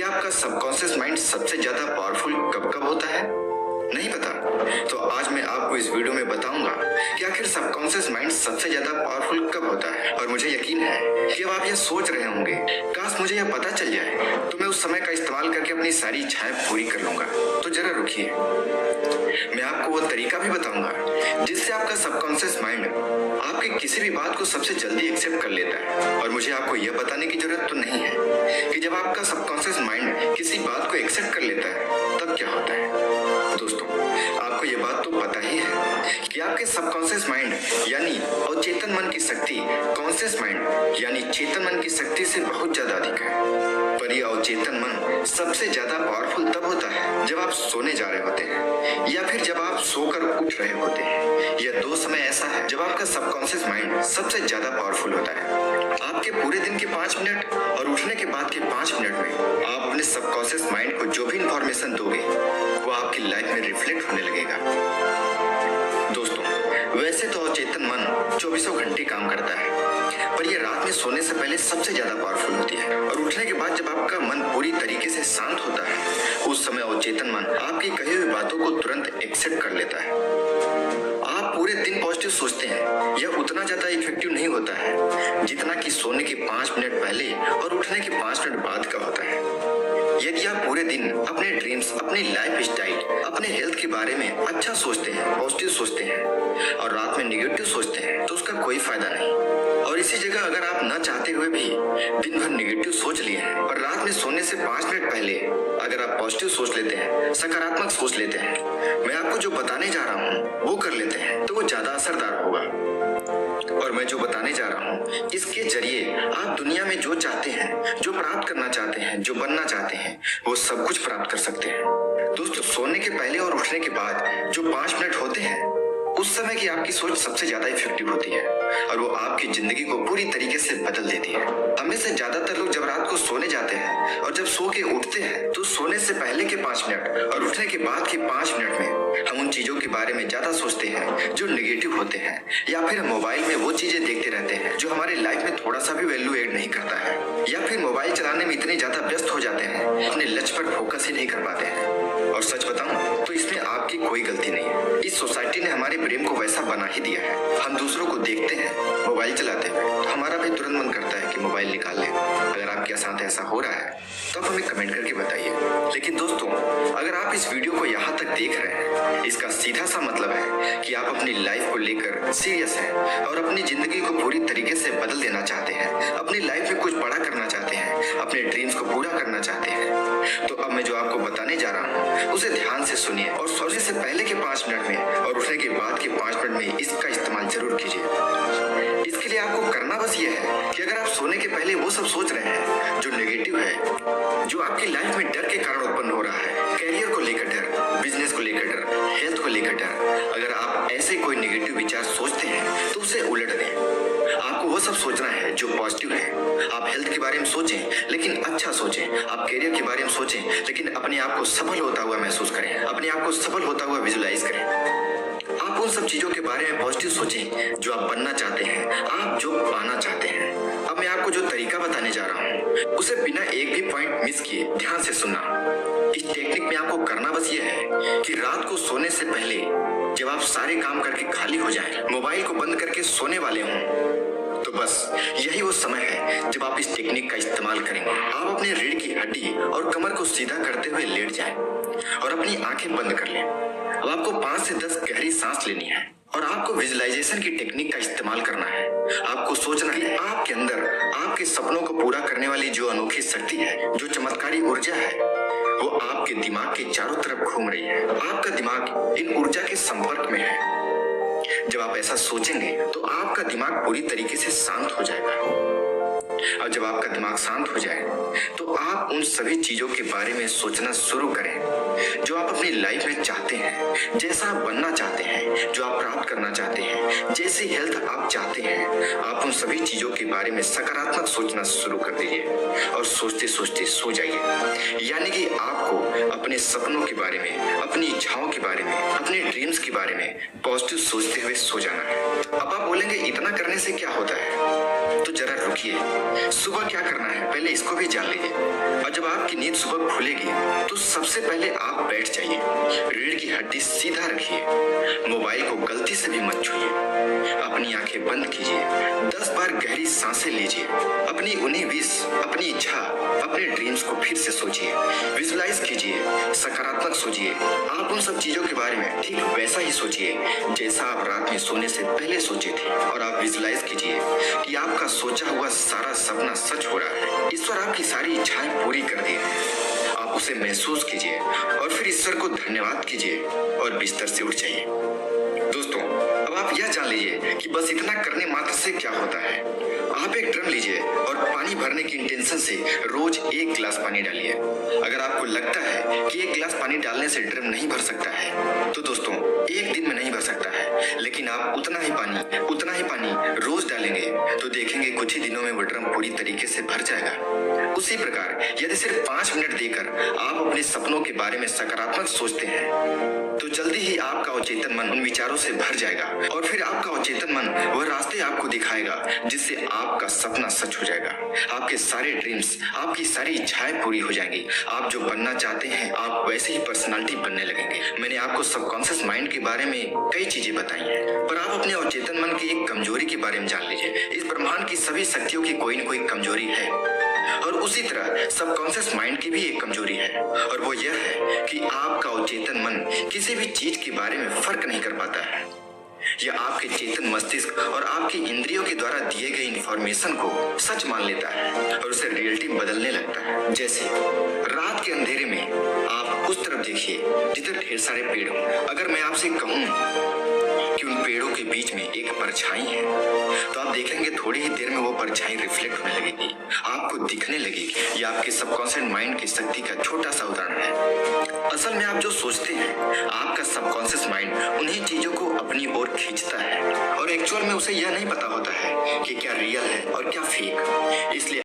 आपका subconscious mind सबसे ज्यादा पावरफुल कब कब होता है? नहीं पता? तो आज मैं आपको इस वीडियो में बताऊंगा कि आखिर सबकॉन्शियस माइंड सबसे ज्यादा पावरफुल कब होता है। और मुझे यकीन है कि अब आप यह सोच रहे होंगे, काश मुझे यह पता चल जाए तो मैं उस समय का इस्तेमाल करके अपनी सारी इच्छाएं पूरी कर लूंगा। तो जरा रुकिए, मैं आपको वो तरीका भी बताऊंगा जिससे आपका सबकॉन्शियस माइंड आपकी किसी भी बात को सबसे जल्दी एक्सेप्ट कर लेता है। और मुझे आपको यह बताने की जरूरत तो नहीं है कि जब आपका सबकॉन्शियस माइंड किसी बात को एक्सेप्ट कर लेता है तब क्या होता है। दोस्तों, आपको यह बात तो पता ही है कि आपके सबकॉन्शियस माइंड यानी अवचेतन मन की शक्ति कॉन्शियस माइंड यानी चेतन मन की शक्ति से बहुत ज्यादा अधिक है। पर यह अवचेतन मन सबसे ज्यादा पावरफुल तब होता है जब आप सोने जा रहे होते हैं या फिर जब आप सोकर उठ रहे होते हैं। यह दो समय ऐसा है जब आपका सबकॉन्शियस माइंड सबसे ज्यादा पावरफुल होता है। आपके पूरे दिन के 5 मिनट और उठने के बाद के 5 मिनट में आप अपने सबकॉन्शियस माइंड को जो भी इंफॉर्मेशन दोगे वो आपकी लाइफ में रिफ्लेक्ट होने लगेगा। दोस्तों, वैसे तो अवचेतन मन 24 घंटे काम करता है, पर यह रात में सोने से पहले सबसे ज्यादा पावरफुल होती है। और उठने के बाद जब आपका मन पूरी तरीके से शांत होता है उस समय अवचेतन मन आपकी कही हुई बातों को तुरंत एक्सेप्ट कर लेता है। आप पूरे दिन पॉजिटिव सोचते हैं, यह उतना ज्यादा इफेक्टिव नहीं होता है जितना कि सोने के 5 मिनट पहले और उठने के 5 मिनट बाद का होता है। यदि आप पूरे दिन अपने ड्रीम्स, अपनी लाइफ स्टाइल, अपने हेल्थ के बारे में अच्छा सोचते हैं, पॉजिटिव सोचते हैं और रात में नेगेटिव सोचते हैं तो उसका कोई फायदा नहीं। और इसी जगह अगर आप न चाहते हुए भी दिन भर नेगेटिव सोच लिए हैं और रात में सोने से 5 मिनट पहले अगर आप पॉजिटिव सोच लेते हैं, सकारात्मक सोच लेते हैं, मैं आपको जो बताने जा रहा हूँ वो कर लेते हैं तो वो ज्यादा असरदार होगा। और मैं जो बताने जा रहा हूँ इसके जरिए आप दुनिया में जो चाहते हैं, जो प्राप्त करना चाहते हैं, जो बनना चाहते हैं वो सब कुछ प्राप्त कर सकते हैं। दोस्तों, सोने के पहले और उठने के बाद जो 5 मिनट होते हैं उस समय की आपकी सोच सबसे ज्यादा इफेक्टिव होती है और वो आपकी जिंदगी को पूरी तरीके से बदल देती है। हमें से ज्यादातर लोग जब रात को सोने जाते हैं और जब सो के उठते हैं तो सोने से पहले के 5 मिनट और उठने के बाद के 5 मिनट में हम उन चीजों के बारे में ज्यादा सोचते हैं जो नेगेटिव होते हैं, या फिर मोबाइल में वो चीजें देखते रहते हैं जो हमारे लाइफ में थोड़ा सा भी वैल्यू एड नहीं करता है, या फिर मोबाइल चलाने में इतने ज्यादा व्यस्त हो जाते हैं अपने लक्ष्य पर फोकस ही नहीं कर पाते हैं। और सच बताऊं तो इसमें आपकी कोई गलती नहीं है। इस सोसाइटी ने हमारे ब्रेन को वैसा बना ही दिया है। हम दूसरों को देखते हैं मोबाइल चलाते हुए तो हमारा भी तुरंत मन करता है कि मोबाइल निकाल लें। अगर आपके साथ ऐसा हो रहा है तो आप हमें कमेंट करके बताइए। लेकिन दोस्तों, अगर आप इस वीडियो को यहाँ तक देख रहे हैं इसका सीधा सा मतलब है कि आप अपनी लाइफ को लेकर सीरियस हैं और अपनी जिंदगी को पूरी तरीके से बदल देना चाहते हैं, अपनी लाइफ में कुछ बड़ा करना चाहते हैं, अपने ड्रीम्स को पूरा करना चाहते हैं। तो अब मैं जो आपको बताने जा रहा हूँ उसे ध्यान से सुनिए और सोने से पहले के 5 मिनट में और उठने के बाद के 5 मिनट में इसका इस्तेमाल जरूर कीजिए। इसके लिए आपको करना बस ये है कि अगर आप सोने के पहले वो सब सोच रहे हैं जो नेगेटिव है, जो आपकी लाइफ में डर के कारण उत्पन्न हो रहा है, कैरियर को लेकर डर, बिजनेस को लेकर डर, हेल्थ को लेकर डर, अगर आप ऐसे कोई नेगेटिव विचार सोचते हैं तो उसे उलट दें। आपको वो सब सोचना है जो पॉजिटिव है। आप हेल्थ के बारे में सोचें लेकिन अच्छा सोचें, आप कैरियर के बारे में सोचें लेकिन अपने आप को सफल होता हुआ महसूस करें, अपने आप को सफल होता हुआ विजुलाइज करें। आप उन सब चीजों के बारे में पॉजिटिव सोचें जो आप बनना चाहते हैं, आप जो पाना चाहते हैं। अब मैं आपको जो तरीका बताने जा रहा हूँ उसे बिना एक भी पॉइंट मिस किए ध्यान से सुनना। इस टेक्निक में आपको करना बस ये है कि रात को सोने से पहले जब आप सारे काम करके खाली हो जाएं, मोबाइल को बंद करके सोने वाले हों, तो बस यही वो समय है जब आप इस टेक्निक का इस्तेमाल करेंगे। आप अपने रीढ़ की हड्डी और कमर को सीधा करते हुए लेट जाएं और अपनी आंखें बंद कर लें। अब आपको 5 से 10 गहरी सांस लेनी है और आपको विजुअलाइजेशन की टेक्निक का इस्तेमाल करना है। आपको सोचना है आपके अंदर आपके सपनों को पूरा करने वाली जो अनोखी शक्ति है, जो चमत्कारी ऊर्जा है, वो आपके दिमाग के चारों तरफ घूम रही है। आपका दिमाग इन ऊर्जा के संपर्क में है। जब आप ऐसा सोचेंगे तो आपका दिमाग पूरी तरीके से शांत हो जाएगा। और जब आपका दिमाग शांत हो जाए तो आप उन सभी चीजों के बारे में सोचना शुरू करें जो आप अपनी लाइफ में चाहते हैं, जैसा आप बनना चाहते हैं, जो आप प्राप्त करना चाहते हैं, जैसी हेल्थ आप चाहते हैं। आप उन सभी चीजों के बारे में सकारात्मक सोचना शुरू कर दीजिए और सोचते सोचते सो जाइए। यानी कि आपको अपने सपनों के बारे में, अपनी इच्छाओं के बारे में, अपने ड्रीम्स के बारे में पॉजिटिव सोचते हुए सो जाना है। अब आप बोलेंगे इतना करने से क्या होता है? तो जरा रुकिए। सुबह क्या करना है पहले इसको भी जान लीजिए। और जब आपकी नींद सुबह खुलेगी तो सबसे पहले आप बैठ जाइए, रीढ़ की हड्डी सीधा रखिए, मोबाइल को गलती से भी मत छूइए, अपनी आंखें बंद कीजिए, 10 बार गहरी सांसें लीजिए, अपनी उन्हीं विश, अपनी इच्छा, अपने ड्रीम्स को फिर से सोचिए, विजुलाइज कीजिए, सकारात्मक सोचिए। आप उन सब चीजों के बारे में ठीक वैसा ही सोचिए जैसा आप रात में सोने से पहले सोचे थे। और आप विजुलाइज कीजिए कि आपका सोचा हुआ सारा सपना सच हो रहा है। ईश्वर आपकी सारी इच्छाएं पूरी कर दे रहे हैं। आप उसे महसूस कीजिए और फिर ईश्वर को धन्यवाद कीजिए और बिस्तर से उठ जाइए। दोस्तों, अब आप यह जान लीजिए कि बस इतना करने मात्र से क्या होता है। आप एक ड्रम लीजिए और पानी भरने की इंटेंशन से रोज 1 गिलास पानी डालिए। अगर आपको लगता है कि 1 गिलास पानी डालने से ड्रम नहीं भर सकता है तो दोस्तों, एक दिन में नहीं भर सकता है, लेकिन आप उतना ही पानी रोज डालेंगे तो देखेंगे कुछ ही दिनों में वो ड्रम पूरी तरीके से भर जाएगा। उसी प्रकार यदि सिर्फ 5 मिनट देकर आप अपने सपनों के बारे में सकारात्मक सोचते हैं तो जल्दी ही आपका अवचेतन मन उन विचारों से भर जाएगा और फिर आपका अवचेतन मन वह रास्ते आपको दिखाएगा जिससे आपका सपना सच हो जाएगा। आपके सारे ड्रीम्स, आपकी सारी इच्छाएं पूरी हो जाएंगी। आप जो बनना चाहते हैं आप वैसे ही पर्सनालिटी बनने लगेंगे। मैंने आपको सबकॉन्शियस माइंड के बारे में कई चीजें बताई हैं, पर आप अपने अवचेतन मन की एक कमजोरी के बारे में जान लीजिए। इस ब्रह्मांड की सभी शक्तियों की कोई न कोई कमजोरी है और उसी तरह सबकॉन्शियस माइंड की भी एक कमजोरी है और वो यह है कि आपका अवचेतन मन किसी भी चीज के बारे में फर्क नहीं कर पाता है। यह आपके चेतन मस्तिष्क और आपकी इंद्रियों के द्वारा दिए गए इंफॉर्मेशन को सच मान लेता है और उसे रियलिटी में बदलने लगता है। जैसे रात के अंधेरे में आप उस तरफ देखिए जिधर ढेर सारे पेड़ हों। अगर मैं आपसे कहूं कि उन पेड़ों के बीच में एक परछाई है तो आप देखेंगे थोड़ी ही देर में वो परछाई रिफ्लेक्ट होने लगेगी, आपको दिखने लगेगी। यह आपके सबकॉन्शियस माइंड की शक्ति का छोटा सा उदाहरण है। असल में आप जो सोचते हैं आपका सबकॉन्शियस माइंड उन्हीं चीजों को अपनी ओर खींचता है और एक्चुअल में उसे यह नहीं पता होता है कि क्या रियल है और क्या फेक। इसलिए